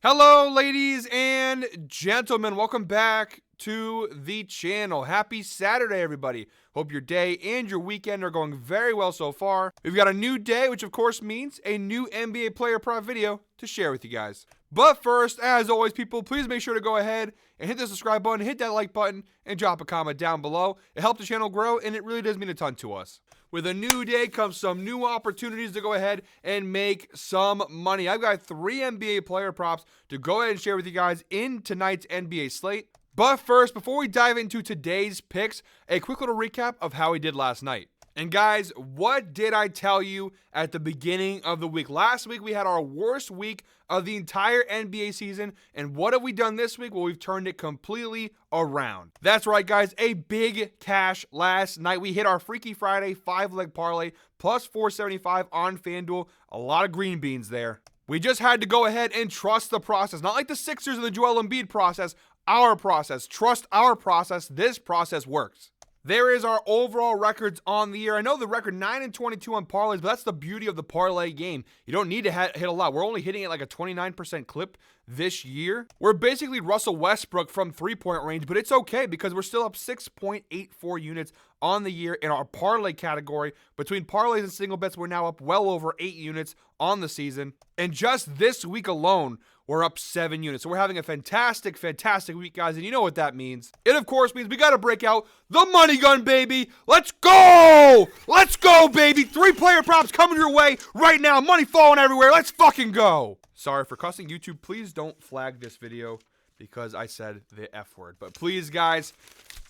Hello, ladies and gentlemen. Welcome back to the channel. Happy Saturday, everybody. Hope your day and your weekend are going very well so far. We've got a new day, which of course means a new NBA player prop video to share with you guys. But first, as always, people, please make sure to go ahead and hit the subscribe button, hit that like button, and drop a comment down below. It helps the channel grow, and it really does mean a ton to us. With a new day comes some new opportunities to go ahead and make some money. I've got 3 NBA player props to go ahead and share with you guys in tonight's NBA slate. But first, before we dive into today's picks, a quick little recap of how we did last night. And guys, what did I tell you at the beginning of the week? Last week, we had our worst week of the entire NBA season. And what have we done this week? Well, we've turned it completely around. That's right, guys. A big cash last night. We hit our Freaky Friday 5-leg parlay plus 475 on FanDuel. A lot of green beans there. We just had to go ahead and trust the process. Not like the Sixers and the Joel Embiid process. Our process. Trust our process. This process works. There is our overall records on the year. I know the record 9-22 on parlays, but that's the beauty of the parlay game. You don't need to hit a lot. We're only hitting it like a 29% clip this year. We're basically Russell Westbrook from three-point range, but it's okay because we're still up 6.84 units on the year in our parlay category. Between parlays and single bets, we're now up well over 8 units on the season. And just this week alone, we're up 7 units. So we're having a fantastic, fantastic week, guys. And you know what that means. It, of course, means we got to break out the money gun, baby. Let's go. Let's go, baby. 3 player props coming your way right now. Money falling everywhere. Let's fucking go. Sorry for cussing. YouTube, please don't flag this video because I said the F word. But please, guys,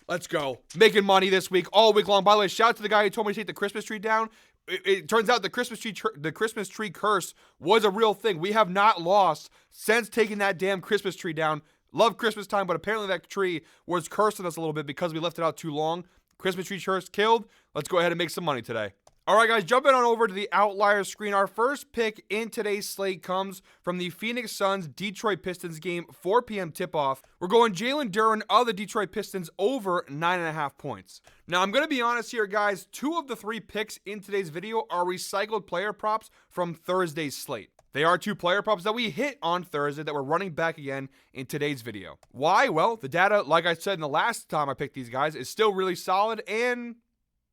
let's go. Making money this week, all week long. By the way, shout out to the guy who told me to take the Christmas tree down. It turns out the Christmas tree curse was a real thing. We have not lost since taking that damn Christmas tree down. Love Christmas time, but apparently that tree was cursing us a little bit because we left it out too long. Christmas tree curse killed. Let's go ahead and make some money today. All right, guys, jumping on over to the outlier screen. Our first pick in today's slate comes from the Phoenix Suns Detroit Pistons game, 4 p.m. tip-off. We're going Jalen Duren of the Detroit Pistons over 9.5 points. Now, I'm going to be honest here, guys. 2 of the 3 picks in today's video are recycled player props from Thursday's slate. They are 2 player props that we hit on Thursday that we're running back again in today's video. Why? Well, the data, like I said in the last time I picked these guys, is still really solid, and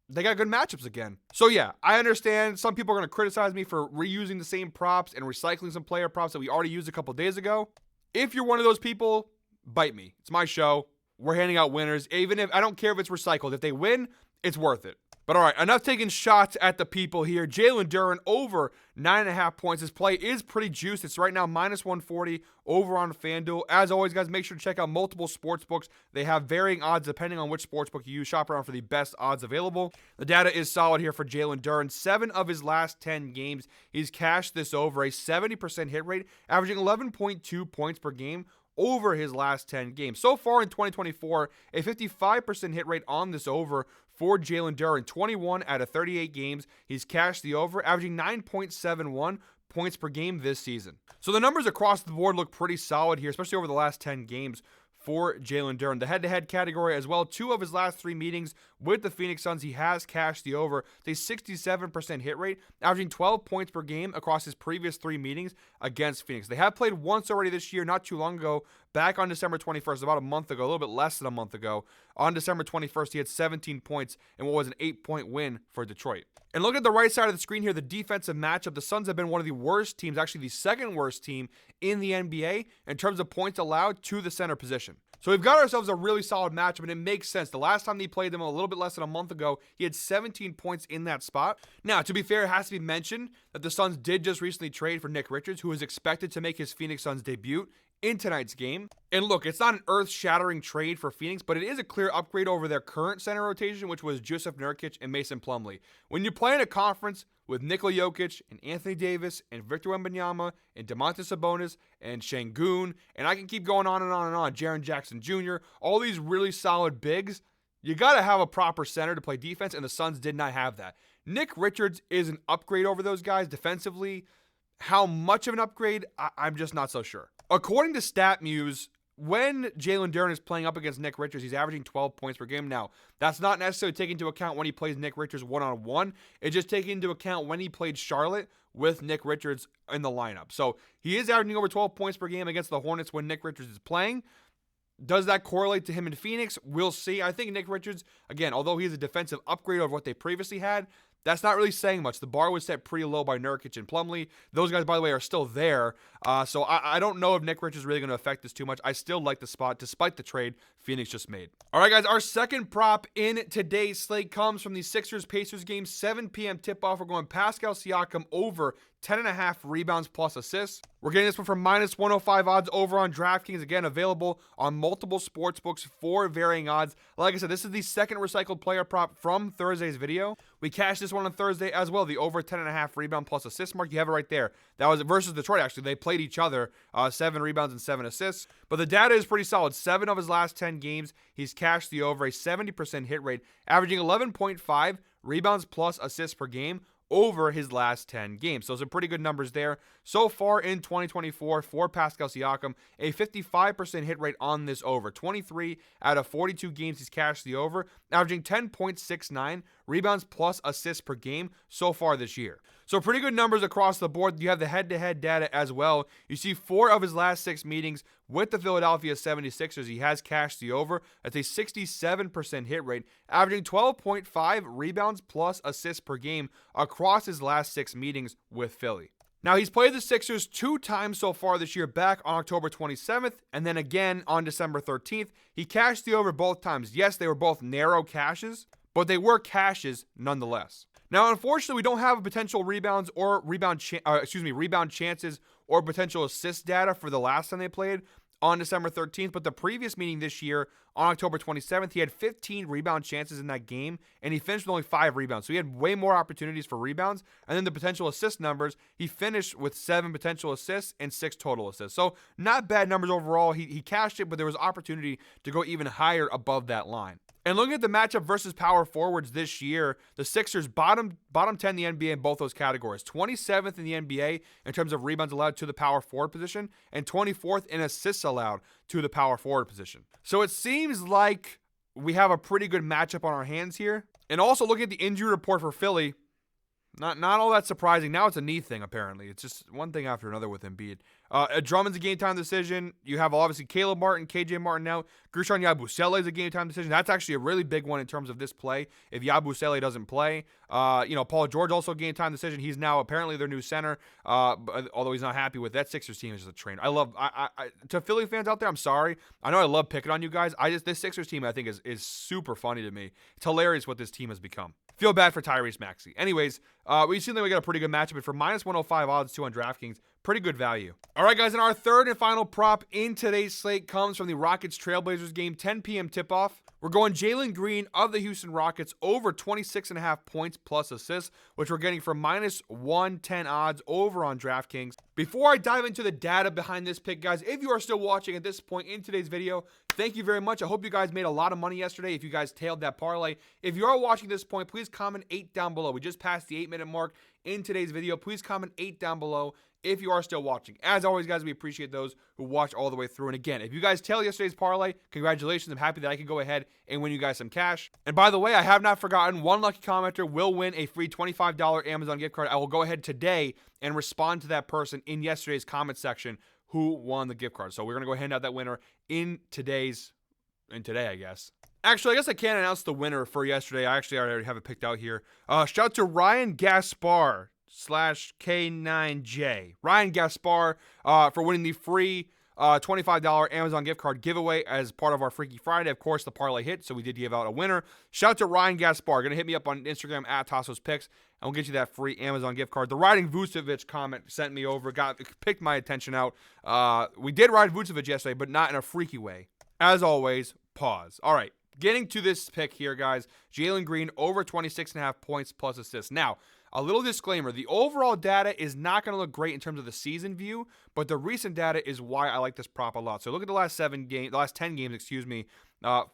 they got good matchups again. So yeah, I understand some people are going to criticize me for reusing the same props and recycling some player props that we already used a couple days ago. If you're one of those people, bite me. It's my show. We're handing out winners. Even if I don't care if it's recycled. If they win, it's worth it. But all right, enough taking shots at the people here. Jalen Duren over 9.5 points. His play is pretty juiced. It's right now minus 140 over on FanDuel. As always, guys, make sure to check out multiple sports books. They have varying odds depending on which sports book you use. Shop around for the best odds available. The data is solid here for Jalen Duren. 7 of his last 10 games, he's cashed this over, a 70% hit rate, averaging 11.2 points per game over his last 10 games. So far in 2024, a 55% hit rate on this over for Jalen Duren. 21 out of 38 games, he's cashed the over, averaging 9.71 points per game this season. So the numbers across the board look pretty solid here, especially over the last 10 games for Jalen Duren. The head-to-head category as well, 2 of his last 3 meetings with the Phoenix Suns, he has cashed the over. It's a 67% hit rate, averaging 12 points per game across his previous 3 meetings against Phoenix. They have played once already this year, not too long ago, back on December 21st, about a month ago, a little bit less than a month ago. On December 21st, he had 17 points in what was an 8-point win for Detroit. And look at the right side of the screen here, the defensive matchup. The Suns have been one of the worst teams, actually the second worst team in the NBA in terms of points allowed to the center position. So we've got ourselves a really solid matchup, and it makes sense. The last time he played them a little bit less than a month ago, he had 17 points in that spot. Now, to be fair, it has to be mentioned that the Suns did just recently trade for Nick Richards, who is expected to make his Phoenix Suns debut in tonight's game. And look, it's not an earth-shattering trade for Phoenix, but it is a clear upgrade over their current center rotation, which was Jusuf Nurkic and Mason Plumlee. When you play in a conference with Nikola Jokic and Anthony Davis and Victor Wembanyama and Domantas Sabonis and Şengün, and I can keep going on and on and on, Jaren Jackson Jr., all these really solid bigs, you got to have a proper center to play defense, and the Suns did not have that. Nick Richards is an upgrade over those guys defensively. How much of an upgrade? I'm just not so sure. According to StatMuse, when Jalen Duren is playing up against Nick Richards, he's averaging 12 points per game. Now, that's not necessarily taking into account when he plays Nick Richards one-on-one. It's just taking into account when he played Charlotte with Nick Richards in the lineup. So he is averaging over 12 points per game against the Hornets when Nick Richards is playing. Does that correlate to him in Phoenix? We'll see. I think Nick Richards, again, although he's a defensive upgrade over what they previously had, that's not really saying much. The bar was set pretty low by Nurkic and Plumlee. Those guys, by the way, are still there. So I don't know if Nick Richards is really going to affect this too much. I still like the spot despite the trade Phoenix just made. All right, guys, our second prop in today's slate comes from the Sixers-Pacers game, 7 p.m. tip-off. We're going Pascal Siakam over 10.5 rebounds plus assists. We're getting this one for minus 105 odds over on DraftKings. Again, available on multiple sports books for varying odds. Like I said, this is the second recycled player prop from Thursday's video. We cashed this one on Thursday as well, the over 10.5 rebound plus assist mark. You have it right there. That was versus Detroit, actually. They played each other, 7 rebounds and 7 assists. But the data is pretty solid. 7 of his last 10 games, he's cashed the over, a 70% hit rate, averaging 11.5 rebounds plus assists per game over his last 10 games. So some pretty good numbers there. So far in 2024 for Pascal Siakam, a 55% hit rate on this over. 23 out of 42 games he's cashed the over, averaging 10.69 rebounds plus assists per game so far this year. So pretty good numbers across the board. You have the head-to-head data as well. You see 4 of his last 6 meetings with the Philadelphia 76ers, he has cashed the over. That's a 67% hit rate, averaging 12.5 rebounds plus assists per game across his last 6 meetings with Philly. Now, he's played the Sixers 2 times so far this year, back on October 27th, and then again on December 13th. He cashed the over both times. Yes, they were both narrow cashes, but they were cashes nonetheless. Now, unfortunately, we don't have potential rebounds or rebound chances or potential assist data for the last time they played on December 13th, but the previous meeting this year on October 27th, he had 15 rebound chances in that game, and he finished with only 5 rebounds. So he had way more opportunities for rebounds. And then the potential assist numbers, he finished with 7 potential assists and 6 total assists. So not bad numbers overall. He cashed it, but there was opportunity to go even higher above that line. And looking at the matchup versus power forwards this year, the Sixers bottom 10 in the NBA in both those categories. 27th in the NBA in terms of rebounds allowed to the power forward position, and 24th in assists allowed to the power forward position. So it seems like we have a pretty good matchup on our hands here. And also looking at the injury report for Philly, not all that surprising. Now it's a knee thing, apparently. It's just one thing after another with Embiid. Drummond's a game-time decision. You have obviously Caleb Martin, KJ Martin out. Guerschon Yabusele is a game-time decision. That's actually a really big one in terms of this play. If Yabusele doesn't play, Paul George also a game-time decision. He's now apparently their new center, although he's not happy with that Sixers team. Is just a train. To Philly fans out there, I'm sorry. I know I love picking on you guys. This Sixers team I think is super funny to me. It's hilarious what this team has become. Feel bad for Tyrese Maxey. Anyways, we seem like we got a pretty good matchup, but for minus 105 odds, 2 on DraftKings, pretty good value. All right, guys, and our third and final prop in today's slate comes from the Rockets Trailblazers game, 10 p.m. tip-off. We're going Jalen Green of the Houston Rockets over 26.5 points plus assists, which we're getting for minus 110 odds over on DraftKings. Before I dive into the data behind this pick, guys, if you are still watching at this point in today's video, thank you very much. I hope you guys made a lot of money yesterday if you guys tailed that parlay. If you are watching this point, please comment 8 down below. We just passed the 8-minute mark in today's video. Please comment 8 down below if you are still watching. As always, guys, we appreciate those who watch all the way through. And again, if you guys tailed yesterday's parlay, congratulations. I'm happy that I can go ahead and win you guys some cash. And by the way, I have not forgotten, one lucky commenter will win a free $25 Amazon gift card. I will go ahead today and respond to that person in yesterday's comment section who won the gift card. So we're going to go hand out that winner today, I guess. Actually, I guess I can't announce the winner for yesterday. I already have it picked out here. Shout out to Ryan Gaspar /K9J. Ryan Gaspar for winning the free $25 Amazon gift card giveaway as part of our Freaky Friday. Of course, the parlay hit, so we did give out a winner. Shout out to Ryan Gaspar. Going to hit me up on Instagram at TassosPicks, and we'll get you that free Amazon gift card. The riding Vucevic comment sent me over, picked my attention out. We did ride Vucevic yesterday, but not in a freaky way. As always, pause. All right, getting to this pick here, guys. Jalen Green over 26.5 points plus assists. Now, a little disclaimer, the overall data is not going to look great in terms of the season view, but the recent data is why I like this prop a lot. So look at the last 10 games,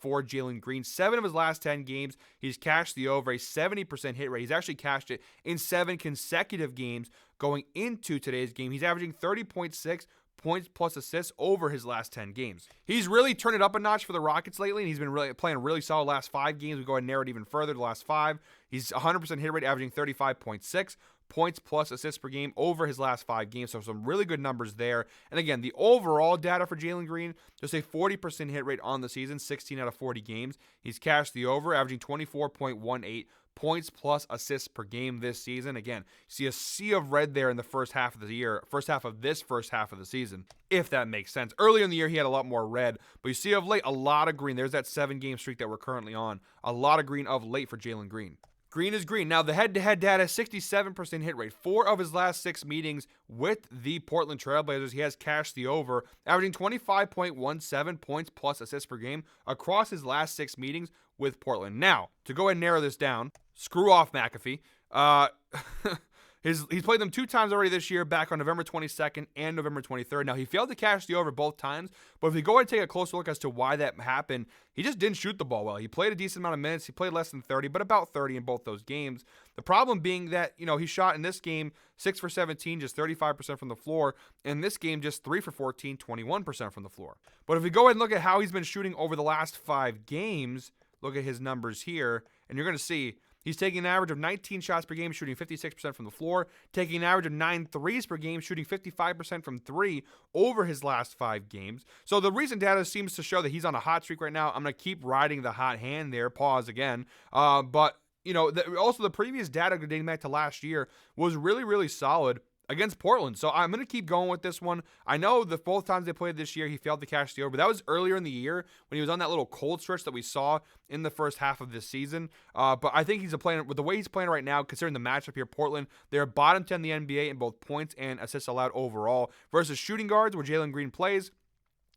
for Jalen Green. 7 of his last 10 games, he's cashed the over, a 70% hit rate. He's actually cashed it in 7 consecutive games going into today's game. He's averaging 30.6 points plus assists over his last 10 games. He's really turned it up a notch for the Rockets lately, and he's been really playing really solid last 5 games. We go ahead and narrow it even further, the last 5. He's 100% hit rate, averaging 35.6 points plus assists per game over his last 5 games. So some really good numbers there. And again, the overall data for Jalen Green, just a 40% hit rate on the season, 16 out of 40 games. He's cashed the over, averaging 24.18 points plus assists per game this season. Again, you see a sea of red there in the first half of the year, first half of the season, if that makes sense. Earlier in the year, he had a lot more red, but you see of late, a lot of green. There's that 7-game streak that we're currently on. A lot of green of late for Jalen Green. Green is green. Now, the head-to-head data, 67% hit rate. 4 of his last 6 meetings with the Portland Trailblazers, he has cashed the over, averaging 25.17 points plus assists per game across his last 6 meetings with Portland. Now, to go ahead and narrow this down, screw off McAfee. He's played them 2 times already this year, back on November 22nd and November 23rd. Now, he failed to cash the over both times, but if we go ahead and take a closer look as to why that happened, he just didn't shoot the ball well. He played a decent amount of minutes. He played less than 30, but about 30 in both those games. The problem being that, he shot in this game 6 for 17, just 35% from the floor. In this game, just 3 for 14, 21% from the floor. But if we go ahead and look at how he's been shooting over the last 5 games, look at his numbers here, and you're going to see he's taking an average of 19 shots per game, shooting 56% from the floor, taking an average of 9 threes per game, shooting 55% from 3 over his last 5 games. So the recent data seems to show that he's on a hot streak right now. I'm going to keep riding the hot hand there. Pause again. But also the previous data dating back to last year was really, really solid against Portland. So I'm going to keep going with this one. I know that both times they played this year, he failed to cash the over. But that was earlier in the year when he was on that little cold stretch that we saw in the first half of this season. But I think with the way he's playing right now, considering the matchup here, Portland, they're bottom 10 in the NBA in both points and assists allowed overall versus shooting guards where Jalen Green plays.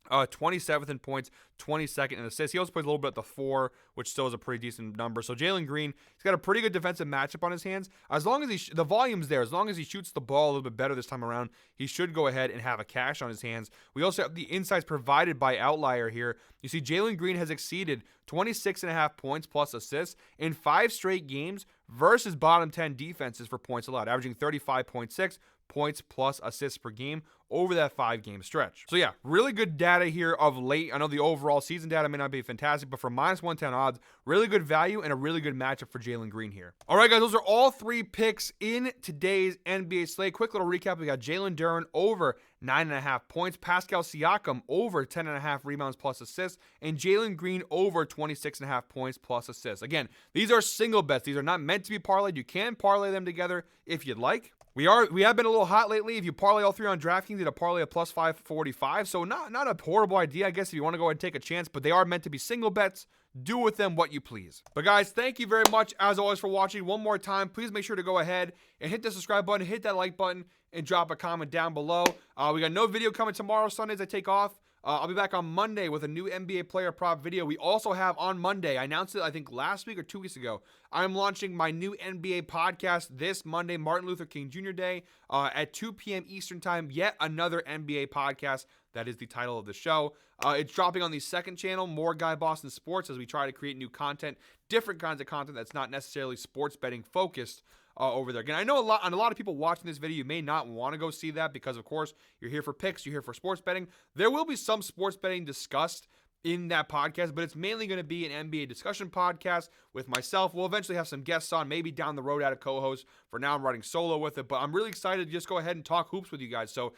27th in points, 22nd in assists. He also plays a little bit at the 4, which still is a pretty decent number. So Jalen Green, he's got a pretty good defensive matchup on his hands. As long as the volume's there, as long as he shoots the ball a little bit better this time around, he should go ahead and have a cash on his hands. We also have the insights provided by Outlier here. You see Jalen Green has exceeded 26.5 points plus assists in 5 straight games versus bottom 10 defenses for points allowed, averaging 35.6 points plus assists per game over that 5-game stretch. So yeah, really good data here of late. I know the overall season data may not be fantastic, but for minus 110 odds, really good value and a really good matchup for Jalen Green here. All right, guys, those are all 3 picks in today's NBA slate. Quick little recap. We got Jalen Duren over 9.5 points, Pascal Siakam over 10.5 rebounds plus assists, and Jalen Green over 26.5 points plus assists. Again, these are single bets. These are not meant to be parlayed. You can parlay them together if you'd like. We have been a little hot lately. If you parlay all 3 on DraftKings, did a parlay of plus 545. So not a horrible idea, I guess, if you want to go ahead and take a chance. But they are meant to be single bets. Do with them what you please. But guys, thank you very much, as always, for watching. One more time, please make sure to go ahead and hit the subscribe button, hit that like button, and drop a comment down below. We got no video coming tomorrow. Sundays I take off. I'll be back on Monday with a new NBA player prop video. We also have on Monday, I announced it I think last week or 2 weeks ago, I'm launching my new NBA podcast this Monday, Martin Luther King Jr. Day, at 2 p.m. Eastern Time. Yet another NBA podcast. That is the title of the show. It's dropping on the second channel, More Guy Boston Sports, as we try to create new content, different kinds of content that's not necessarily sports betting focused. Over there. Again, I know a lot of people watching this video, you may not want to go see that because, of course, you're here for picks, you're here for sports betting. There will be some sports betting discussed in that podcast, but it's mainly going to be an NBA discussion podcast with myself. We'll eventually have some guests on, maybe down the road, add a co-host. For now, I'm running solo with it, but I'm really excited to just go ahead and talk hoops with you guys. So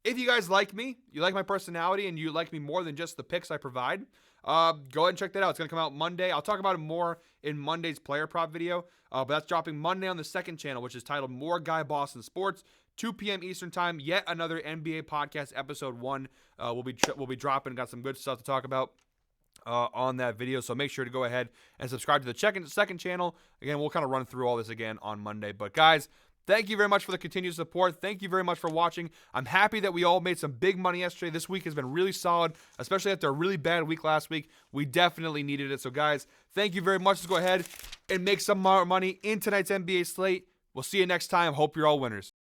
if you guys like me, you like my personality, and you like me more than just the picks I provide, go ahead and check that out. It's going to come out Monday. I'll talk about it more in Monday's player prop video, but that's dropping Monday on the second channel, which is titled More Guy Boston Sports, 2 p.m. Eastern Time. Yet another NBA podcast, episode 1. We'll be dropping. Got some good stuff to talk about on that video, so make sure to go ahead and subscribe to the second channel. Again, we'll kind of run through all this again on Monday. But guys, thank you very much for the continued support. Thank you very much for watching. I'm happy that we all made some big money yesterday. This week has been really solid, especially after a really bad week last week. We definitely needed it. So guys, thank you very much. Let's go ahead and make some more money in tonight's NBA slate. We'll see you next time. Hope you're all winners.